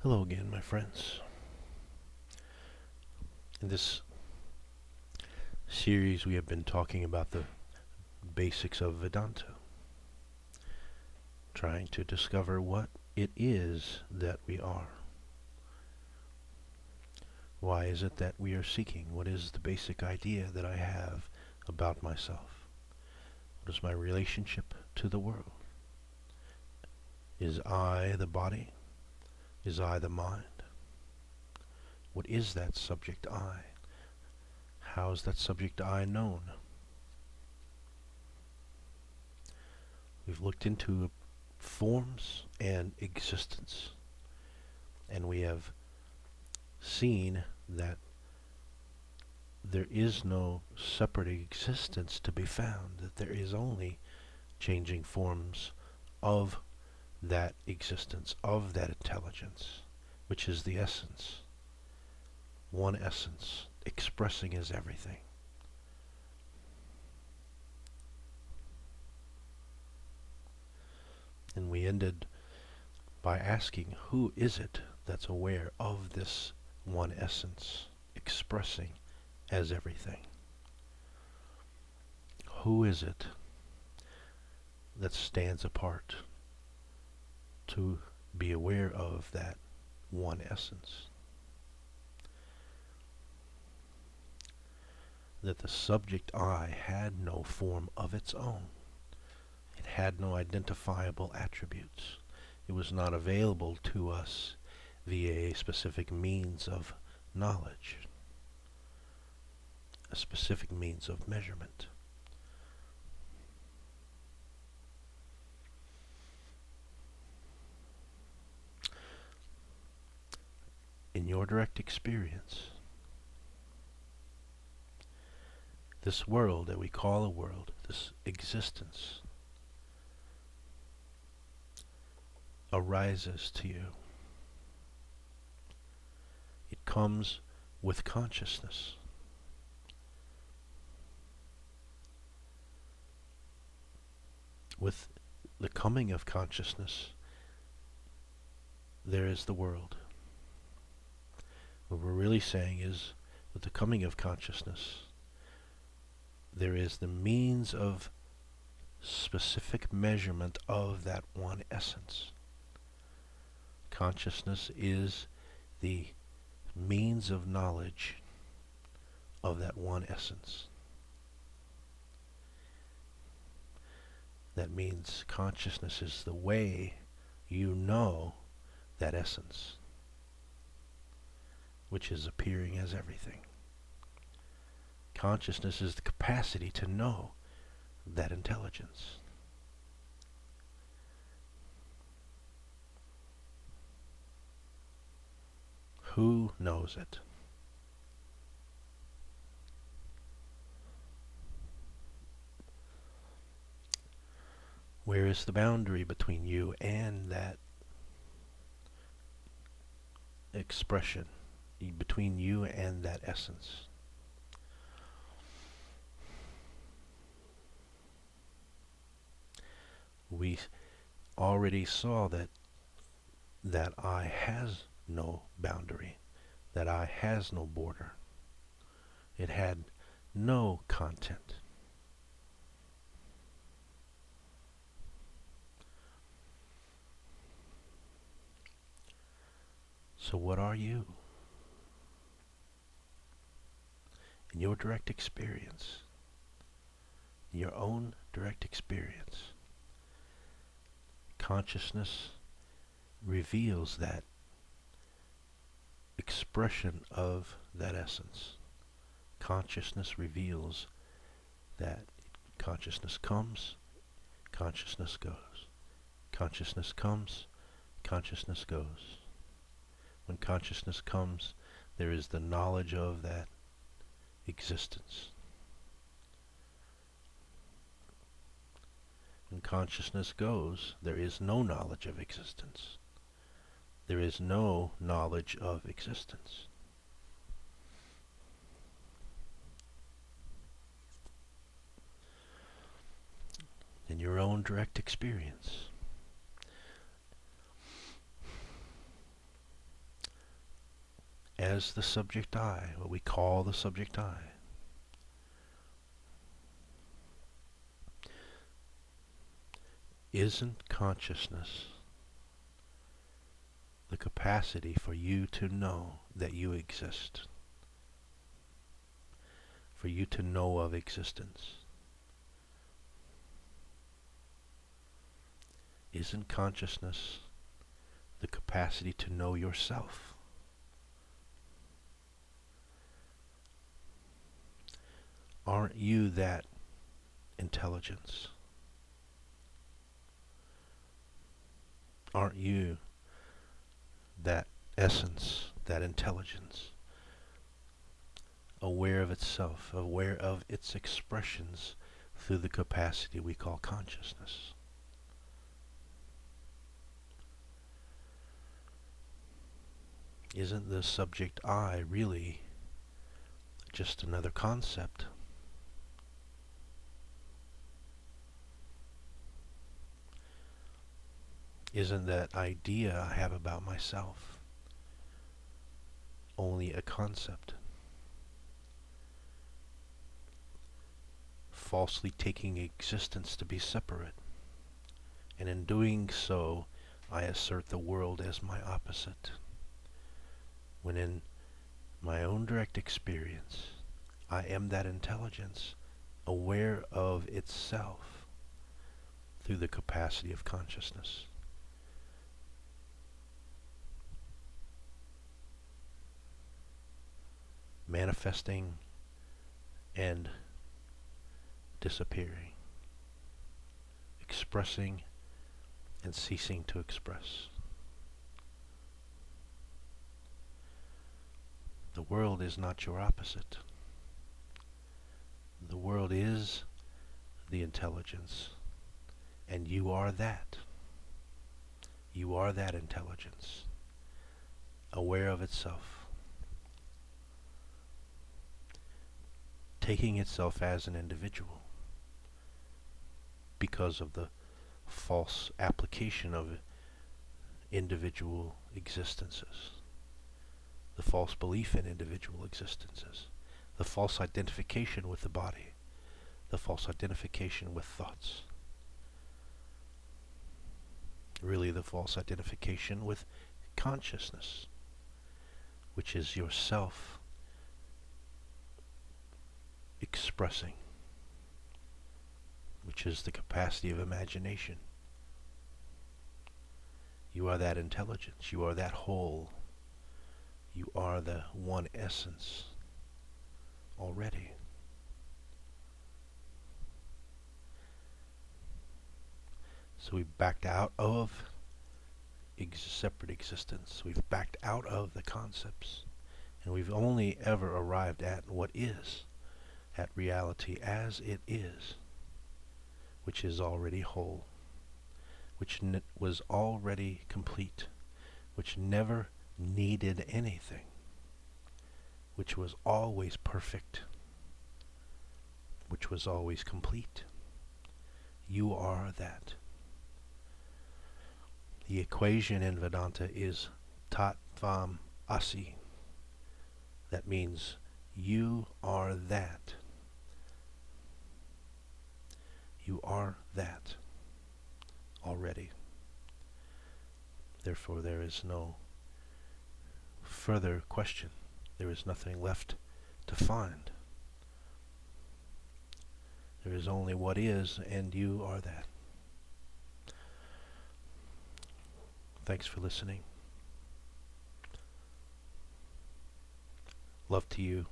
Hello again, my friends. In this series, we have been talking about the basics of Vedanta, trying to discover what it is that we are. Why is it that we are seeking? What is the basic idea that I have about myself? What is my relationship to the world? Is I the body? Is I the mind? What is that subject I? How is that subject I known? We've looked into forms and existence, and we have seen that there is no separate existence to be found, that there is only changing forms of that existence, of that intelligence, which is the essence. One essence, expressing as everything. And we ended by asking, who is it that's aware of this one essence, expressing as everything? Who is it that stands apart to be aware of that one essence? That the subject I had no form of its own. It had no identifiable attributes. It was not available to us via a specific means of knowledge, a specific means of measurement. In your direct experience, this world that we call a world, this existence, arises to you. It comes with consciousness. With the coming of consciousness, there is the world. What we're really saying is, with the coming of consciousness, there is the means of specific measurement of that one essence. Consciousness is the means of knowledge of that one essence. That means consciousness is the way you know that essence, which is appearing as everything. Consciousness is the capacity to know that intelligence. Who knows it? Where is the boundary between you and that expression, between you and that essence? We already saw that I has no boundary, that I has no border. It had no content. So what are you? In your direct experience, in your own direct experience, consciousness reveals that expression of that essence. Consciousness reveals that consciousness comes, consciousness goes. Consciousness comes, consciousness goes. When consciousness comes, there is the knowledge of that existence. When consciousness goes, there is no knowledge of existence. There is no knowledge of existence. In your own direct experience, as the subject I, what we call the subject I. Isn't consciousness the capacity for you to know that you exist? For you to know of existence? Isn't consciousness the capacity to know yourself? Aren't you that intelligence? Aren't you that essence, that intelligence, aware of itself, aware of its expressions through the capacity we call consciousness? Isn't the subject I really just another concept? Isn't that idea I have about myself only a concept? Falsely taking existence to be separate, and in doing so I assert the world as my opposite, when in my own direct experience I am that intelligence aware of itself through the capacity of consciousness. Manifesting and disappearing, expressing and ceasing to express. The world is not your opposite. The world is the intelligence, and you are that. You are that intelligence, aware of itself, taking itself as an individual because of the false application of individual existences, the false belief in individual existences, the false identification with the body, the false identification with thoughts, really the false identification with consciousness, which is yourself expressing, which is the capacity of imagination. You are that intelligence. You are that whole. You are the one essence already. So we've backed out of separate existence. We've backed out of the concepts. And we've only ever arrived at what is, at reality as it is, which is already whole, which was already complete, which never needed anything, which was always perfect, which was always complete. You are that. The equation in Vedanta is Tat Tvam Asi. That means you are that. You are that already. Therefore, there is no further question. There is nothing left to find. There is only what is, and you are that. Thanks for listening. Love to you.